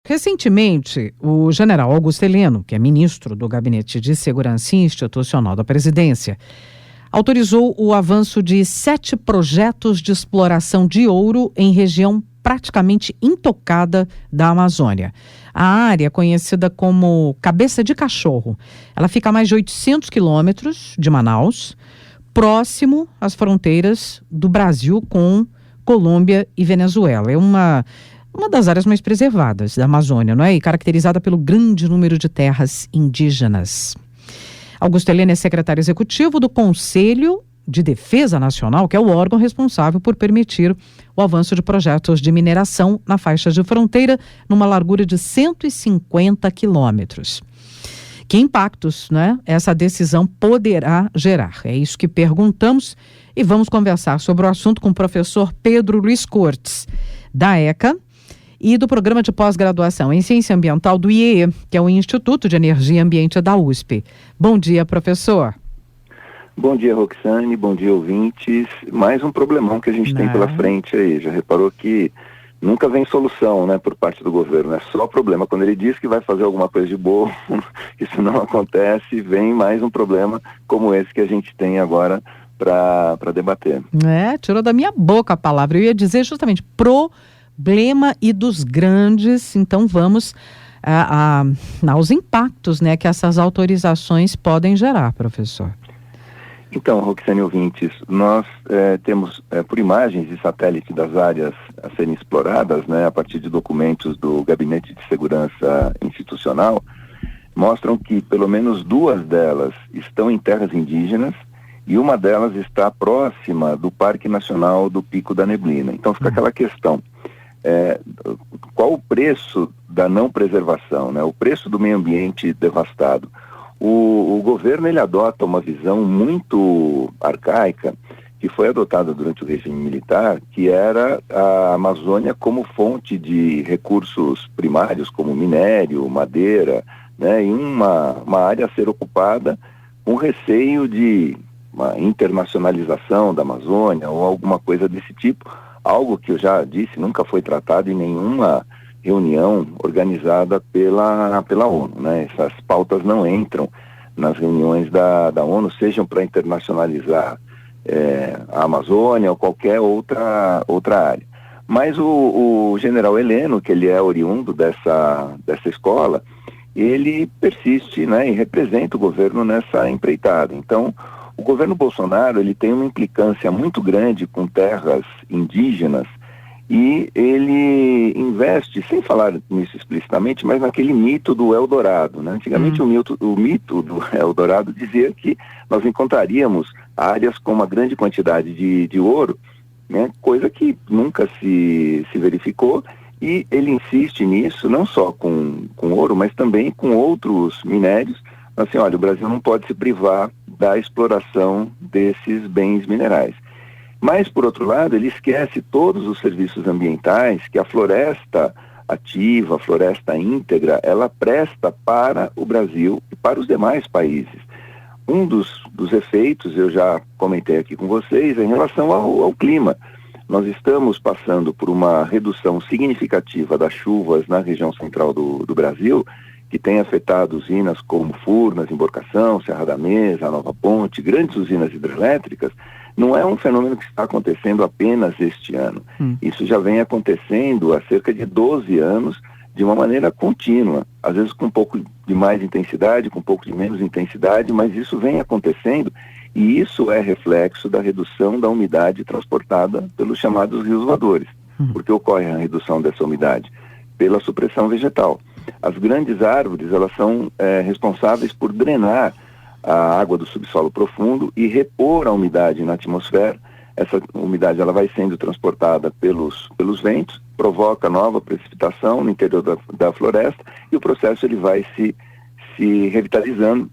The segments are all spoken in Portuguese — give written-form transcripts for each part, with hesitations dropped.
Recentemente, o general Augusto Heleno, que é ministro do Gabinete de Segurança Institucional da Presidência, autorizou o avanço de 7 projetos de exploração de ouro em região praticamente intocada da Amazônia. A área, conhecida como Cabeça de Cachorro, ela fica a mais de 800 quilômetros de Manaus, próximo às fronteiras do Brasil com Colômbia e Venezuela. É uma das áreas mais preservadas da Amazônia, não é? E caracterizada pelo grande número de terras indígenas. Augusto Heleno é secretário executivo do Conselho de Defesa Nacional, que é o órgão responsável por permitir o avanço de projetos de mineração na faixa de fronteira, numa largura de 150 quilômetros. Que impactos, né, essa decisão poderá gerar? É isso que perguntamos e vamos conversar sobre o assunto com o professor Pedro Luiz Cortes, da ECA, e do Programa de Pós-Graduação em Ciência Ambiental do IEE, que é o Instituto de Energia e Ambiente da USP. Bom dia, professor. Bom dia, Roxane, bom dia, ouvintes. Mais um problemão que a gente tem pela frente aí. Já reparou que nunca vem solução, né, por parte do governo. É só problema. Quando ele diz que vai fazer alguma coisa de boa, isso não acontece, vem mais um problema como esse que a gente tem agora para debater. Tirou da minha boca a palavra. Eu ia dizer justamente problema e dos grandes. Então vamos aos impactos, né, que essas autorizações podem gerar, professor. Então, Roxane, ouvintes, nós temos, por imagens de satélite das áreas a serem exploradas, né, a partir de documentos do Gabinete de Segurança Institucional, mostram que pelo menos 2 delas estão em terras indígenas e uma delas está próxima do Parque Nacional do Pico da Neblina. Então fica aquela questão, qual o preço da não preservação, né, o preço do meio ambiente devastado? O governo ele adota uma visão muito arcaica que foi adotada durante o regime militar, que era a Amazônia como fonte de recursos primários, como minério, madeira, né, em uma área a ser ocupada com receio de uma internacionalização da Amazônia ou alguma coisa desse tipo, algo que eu já disse, nunca foi tratado em nenhuma reunião organizada pela ONU, né? Essas pautas não entram nas reuniões da ONU, sejam para internacionalizar a Amazônia ou qualquer outra área. Mas o general Heleno, que ele é oriundo dessa escola, ele persiste, né, e representa o governo nessa empreitada. Então, o governo Bolsonaro ele tem uma implicância muito grande com terras indígenas e ele investe, sem falar nisso explicitamente, mas naquele mito do Eldorado, né? Antigamente o mito do Eldorado dizia que nós encontraríamos áreas com uma grande quantidade de ouro, né? Coisa que nunca se verificou, e ele insiste nisso, não só com ouro, mas também com outros minérios. Assim, olha, o Brasil não pode se privar da exploração desses bens minerais. Mas, por outro lado, ele esquece todos os serviços ambientais que a floresta ativa, a floresta íntegra, ela presta para o Brasil e para os demais países. Um dos efeitos, eu já comentei aqui com vocês, é em relação ao clima. Nós estamos passando por uma redução significativa das chuvas na região central do Brasil, que tem afetado usinas como Furnas, Emborcação, Serra da Mesa, Nova Ponte, grandes usinas hidrelétricas. Não é um fenômeno que está acontecendo apenas este ano. Isso já vem acontecendo há cerca de 12 anos, de uma maneira contínua, às vezes com um pouco de mais intensidade, com um pouco de menos intensidade, mas isso vem acontecendo e isso é reflexo da redução da umidade transportada pelos chamados rios voadores. Por que ocorre a redução dessa umidade? Pela supressão vegetal. As grandes árvores, elas são responsáveis por drenar a água do subsolo profundo e repor a umidade na atmosfera. Essa umidade ela vai sendo transportada pelos ventos, provoca nova precipitação no interior da floresta e o processo ele vai se revitalizando,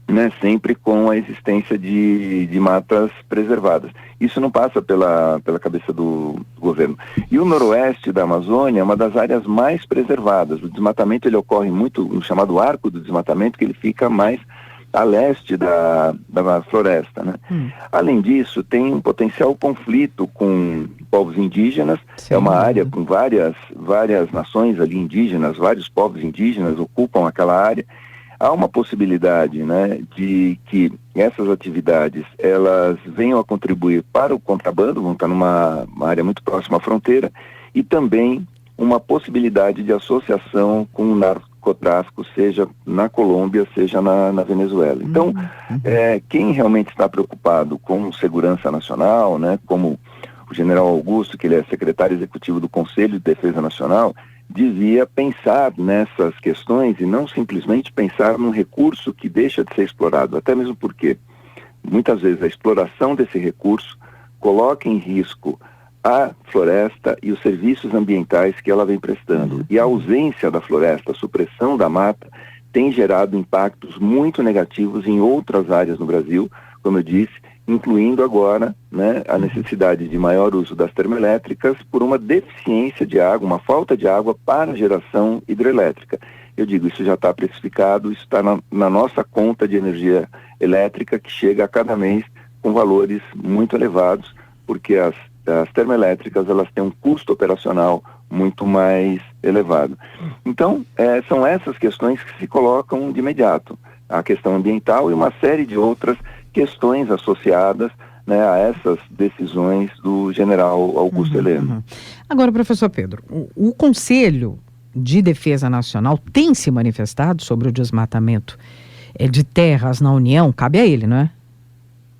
né, sempre com a existência de matas preservadas. Isso não passa pela cabeça do governo. E o noroeste da Amazônia é uma das áreas mais preservadas. O desmatamento ele ocorre muito no chamado arco do desmatamento, que ele fica mais a leste da floresta, né? Além disso, tem um potencial conflito com povos indígenas. É uma área com várias nações ali indígenas, vários povos indígenas ocupam aquela área. Há uma possibilidade, né, de que essas atividades elas venham a contribuir para o contrabando, vão estar numa área muito próxima à fronteira, e também uma possibilidade de associação com o narcotráfico, seja na Colômbia, seja na Venezuela. Então, quem realmente está preocupado com segurança nacional, né, como o general Augusto, que ele é secretário executivo do Conselho de Defesa Nacional, dizia pensar nessas questões e não simplesmente pensar num recurso que deixa de ser explorado, até mesmo porque muitas vezes a exploração desse recurso coloca em risco a floresta e os serviços ambientais que ela vem prestando. E a ausência da floresta, a supressão da mata, tem gerado impactos muito negativos em outras áreas no Brasil, como eu disse, incluindo agora, né, a necessidade de maior uso das termoelétricas por uma deficiência de água, uma falta de água para a geração hidrelétrica. Eu digo, isso já está precificado, isso está na nossa conta de energia elétrica, que chega a cada mês com valores muito elevados, porque as termoelétricas elas têm um custo operacional muito mais elevado. Então, são essas questões que se colocam de imediato. A questão ambiental e uma série de outras questões associadas, né, a essas decisões do general Augusto Heleno. Agora, professor Pedro, o Conselho de Defesa Nacional tem se manifestado sobre o desmatamento de terras na União? Cabe a ele, não é?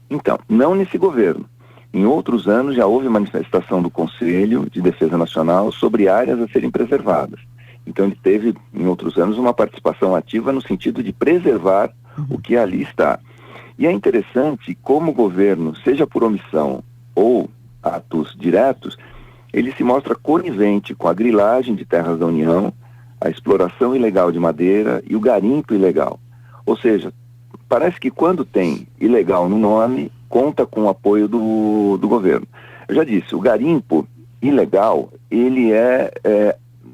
Então, não nesse governo. Em outros anos já houve manifestação do Conselho de Defesa Nacional sobre áreas a serem preservadas. Então ele teve, em outros anos, uma participação ativa no sentido de preservar o que ali está. E é interessante como o governo, seja por omissão ou atos diretos, ele se mostra conivente com a grilagem de terras da União, a exploração ilegal de madeira e o garimpo ilegal. Ou seja, parece que quando tem ilegal no nome, conta com o apoio do governo. Eu já disse, o garimpo ilegal, ele é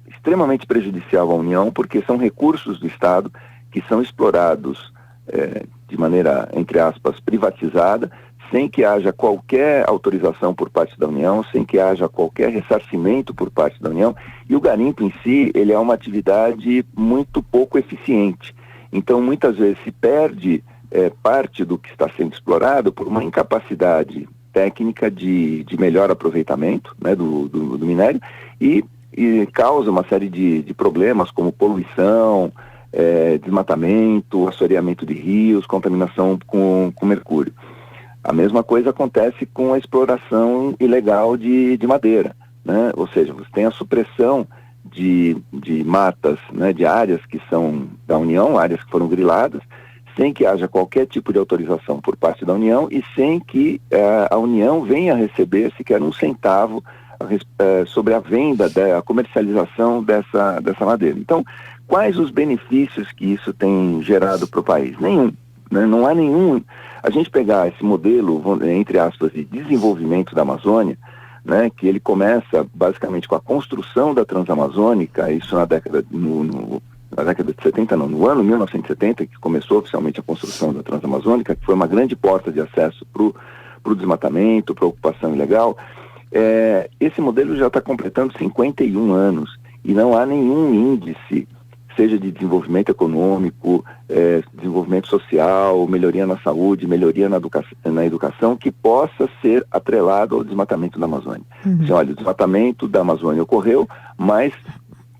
extremamente prejudicial à União, porque são recursos do Estado que são explorados de maneira, entre aspas, privatizada, sem que haja qualquer autorização por parte da União, sem que haja qualquer ressarcimento por parte da União, e o garimpo em si, ele é uma atividade muito pouco eficiente. Então, muitas vezes se perde parte do que está sendo explorado por uma incapacidade técnica de melhor aproveitamento, né, do minério, e causa uma série de problemas como poluição, desmatamento, assoreamento de rios, contaminação com mercúrio. A mesma coisa acontece com a exploração ilegal de madeira, né? Ou seja, você tem a supressão de matas, né, de áreas que são da União, áreas que foram griladas, sem que haja qualquer tipo de autorização por parte da União e sem que a União venha receber sequer um centavo sobre a venda, a comercialização dessa madeira. Então, quais os benefícios que isso tem gerado para o país? Nenhum, né? Não há nenhum. A gente pegar esse modelo, entre aspas, de desenvolvimento da Amazônia, né, que ele começa basicamente com a construção da Transamazônica, isso na década de 70, não, no ano 1970, que começou oficialmente a construção da Transamazônica, que foi uma grande porta de acesso para o desmatamento, para a ocupação ilegal. Esse modelo já está completando 51 anos e não há nenhum índice, seja de desenvolvimento econômico, desenvolvimento social, melhoria na saúde, melhoria na educação, que possa ser atrelado ao desmatamento da Amazônia. Assim, olha, o desmatamento da Amazônia ocorreu, mas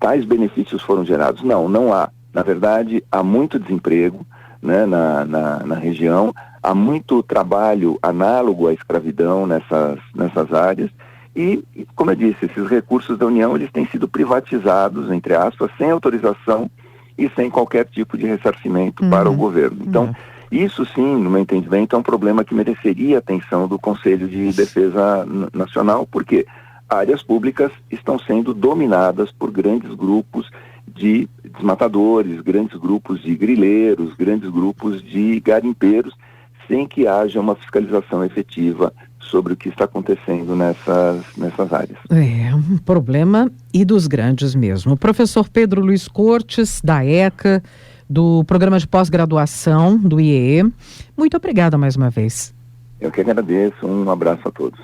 tais benefícios foram gerados. Não há. Na verdade, há muito desemprego, né, na região, há muito trabalho análogo à escravidão nessas áreas. E, como eu disse, esses recursos da União, eles têm sido privatizados, entre aspas, sem autorização e sem qualquer tipo de ressarcimento para o governo. Então, isso sim, no meu entendimento, é um problema que mereceria a atenção do Conselho de Defesa Nacional, porque áreas públicas estão sendo dominadas por grandes grupos de desmatadores, grandes grupos de grileiros, grandes grupos de garimpeiros, sem que haja uma fiscalização efetiva sobre o que está acontecendo nessas áreas. É um problema e dos grandes mesmo. O professor Pedro Luiz Cortes, da ECA, do Programa de Pós-Graduação do IEE. Muito obrigada mais uma vez. Eu que agradeço. Um abraço a todos.